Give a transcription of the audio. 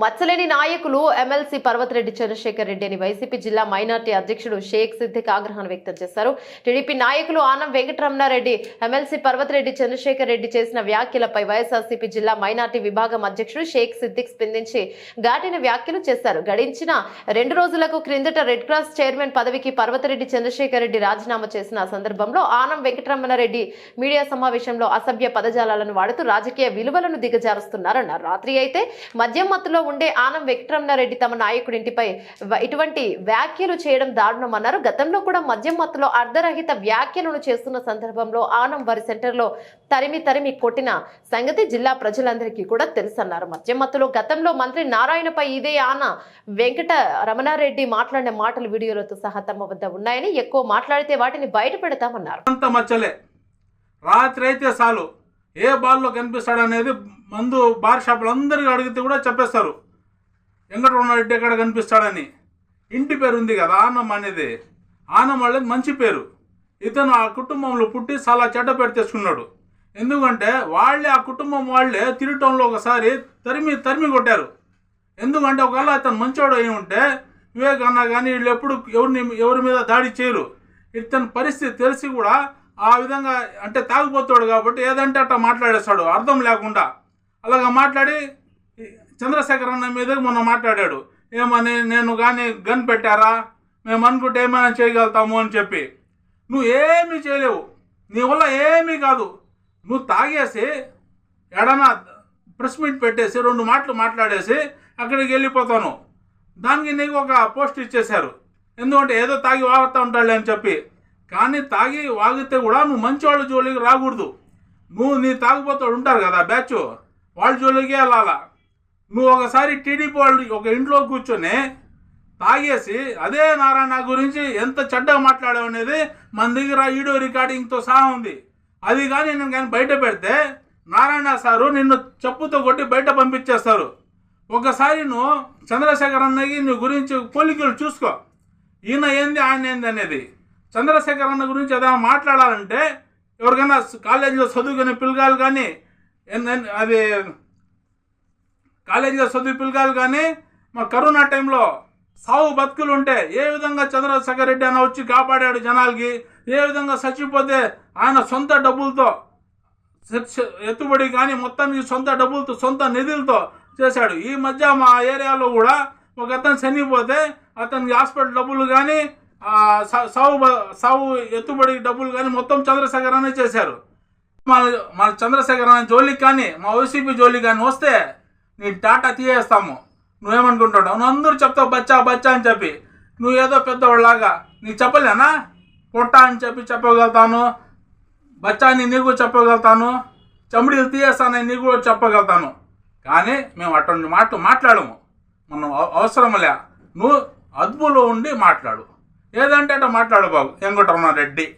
మచ్చలేని నాయకులు ఎమ్మెల్సీ పర్వతిరెడ్డి చంద్రశేఖర్ రెడ్డి అని వైసీపీ జిల్లా మైనార్టీ అధ్యక్షుడు షేక్ సిద్దిక్ ఆగ్రహాన్ని వ్యక్తం చేశారు. టీడీపీ నాయకులు ఆనం వెంకటరమణారెడ్డి ఎమ్మెల్సీ పర్వతిరెడ్డి చంద్రశేఖర్ రెడ్డి చేసిన వ్యాఖ్యలపై వైఎస్ఆర్సీపీ జిల్లా మైనార్టీ విభాగం అధ్యక్షుడు షేక్ సిద్దిక్ స్పందించి ఘాటైన వ్యాఖ్యలు చేశారు. గడించిన 2 రోజులకు క్రిందట రెడ్ క్రాస్ చైర్మన్ పదవికి పర్వతిరెడ్డి చంద్రశేఖర్ రెడ్డి రాజీనామా చేసిన సందర్భంలో ఆనం వెంకటరమణారెడ్డి మీడియా సమావేశంలో అసభ్య పదజాలాలను వాడుతూ రాజకీయ విలువలను దిగజారుస్తున్నారన్నారు. రాత్రి అయితే మద్యం మత్తులో ఉండే ఆనం వెంకటరమణారెడ్డి తమ నాయకుడింటిపై ఇటువంటి వ్యాఖ్యలు చేయడం దారుణమన్నారు. గతంలో కూడా మద్యం మత్తులో అర్ధరహిత వ్యాఖ్యలను చేస్తున్న సందర్భంలో ఆనం వారి సెంటర్లో తరిమి కొట్టిన సంగతి జిల్లా ప్రజలందరికీ కూడా తెలుసన్నారు. మద్యం మత్తులో గతంలో మంత్రి నారాయణపై ఇదే ఆన వెంకట రమణారెడ్డి మాట్లాడిన మాటలు వీడియోలతో సహా తమ వద్ద ఉన్నాయని, ఎక్కువ మాట్లాడితే వాటిని బయట పెడతామన్నారు. రాత్రి అయితే చాలు ఏ బాల్లో కనిపిస్తాడనేది మందు బార్ షాపులు అందరికీ అడిగితే కూడా చెప్పేస్తారు. వెంకటరమణారెడ్డి ఎక్కడ కనిపిస్తాడని. ఇంటి పేరు ఉంది కదా ఆనం అనేది, ఆనం వాళ్ళది మంచి పేరు. ఇతను ఆ కుటుంబంలో పుట్టి చాలా చెడ్డ పేరు తెచ్చుకున్నాడు. ఎందుకంటే వాళ్ళే ఆ కుటుంబం వాళ్ళే తిరగటంలో ఒకసారి తరిమి కొట్టారు. ఎందుకంటే ఒకవేళ ఇతను మంచోడు అయి ఉంటే వివేక్ అన్న కానీ వీళ్ళు ఎప్పుడు ఎవరి మీద దాడి చేయరు. ఇతని పరిస్థితి తెలిసి కూడా ఆ విధంగా అంటే తాగిపోతాడు కాబట్టి ఏదంటే అట్లా మాట్లాడేస్తాడు అర్థం లేకుండా. అలాగ మాట్లాడి చంద్రశేఖర్ అన్న మీద మొన్న మాట్లాడాడు. ఏమని, నేను కానీ గన్ పెట్టారా, మేము అనుకుంటే ఏమైనా చేయగలుగుతాము అని చెప్పి. నువ్వు ఏమీ చేయలేవు, నీ వల్ల ఏమీ కాదు. నువ్వు తాగేసి ఎడనా ప్రెస్ మీట్ పెట్టేసి 2 మాటలు మాట్లాడేసి అక్కడికి వెళ్ళిపోతాను. దానికి నీకు ఒక పోస్ట్ ఇచ్చేశారు. ఎందుకంటే ఏదో తాగి వాగుతూ ఉంటాడులే అని చెప్పి. కానీ తాగి వాగితే కూడా నువ్వు మంచి వాళ్ళ జోలికి రాకూడదు. నువ్వు నీ తాగిపోతాడు ఉంటారు కదా బ్యాచ్, వాళ్ళ జోలికే వెళ్ళాలా. నువ్వు ఒకసారి టీడీపీ వాళ్ళు ఒక ఇంట్లో కూర్చొని తాగేసి అదే నారాయణ గురించి ఎంత చెడ్డగా మాట్లాడావు అనేది మన దగ్గర వీడియో రికార్డింగ్తో సహా ఉంది. అది కానీ నేను కానీ బయట పెడితే నారాయణ సారు నిన్ను చెప్పుతో కొట్టి బయట పంపించేస్తారు. ఒకసారి నువ్వు చంద్రశేఖర్ అన్నకి నీ గురించి పోలికలు చూసుకో, ఈయన ఏంది ఆయన ఏంది అనేది. చంద్రశేఖర్ అన్న గురించి ఏదైనా మాట్లాడాలంటే ఎవరికైనా కాలేజీలో చదువుకునే పిల్లగాలు కానీ అది కాలేజీలో చదువు పిల్లగాలు కానీ మా కరోనా టైంలో సావు బతుకులు ఉంటే ఏ విధంగా చంద్రశేఖర్ రెడ్డి అన్న వచ్చి కాపాడాడు జనాలకి, ఏ విధంగా చచ్చిపోతే ఆయన సొంత డబ్బులతో ఎత్తుబడి కానీ మొత్తానికి సొంత డబ్బులతో సొంత నిధులతో చేశాడు. ఈ మధ్య మా ఏరియాలో కూడా ఒక అతను చనిపోతే అతనికి హాస్పిటల్ డబ్బులు కానీ సావు ఎత్తుబడి డబ్బులు కానీ మొత్తం చంద్రశేఖర్ అనే చేశారు. మన చంద్రశేఖర్ అనే జోలికి కానీ మా వైసీపీ జోలికి కానీ వస్తే నీ టాటా తీయేస్తాము. నువ్వేమనుకుంటావు, నువ్వు అందరూ చెప్తావు బచ్చా అని చెప్పి. నువ్వు ఏదో పెద్దవాళ్ళలాగా నీకు చెప్పలేనా, పొట్ట అని చెప్పి చెప్పగలుగుతాను, బచ్చా అని నీకు చెప్పగలుగుతాను, చమిడీలు తీయేస్తానని నీకు కూడా చెప్పగలుగుతాను. కానీ మేము అటువంటి మాట్లాడము, మనం అవసరములే. నువ్వు అదుపులో ఉండి మాట్లాడు, ఏదంటే అట్లా మాట్లాడు బాబు వెంకటరమణారెడ్డి.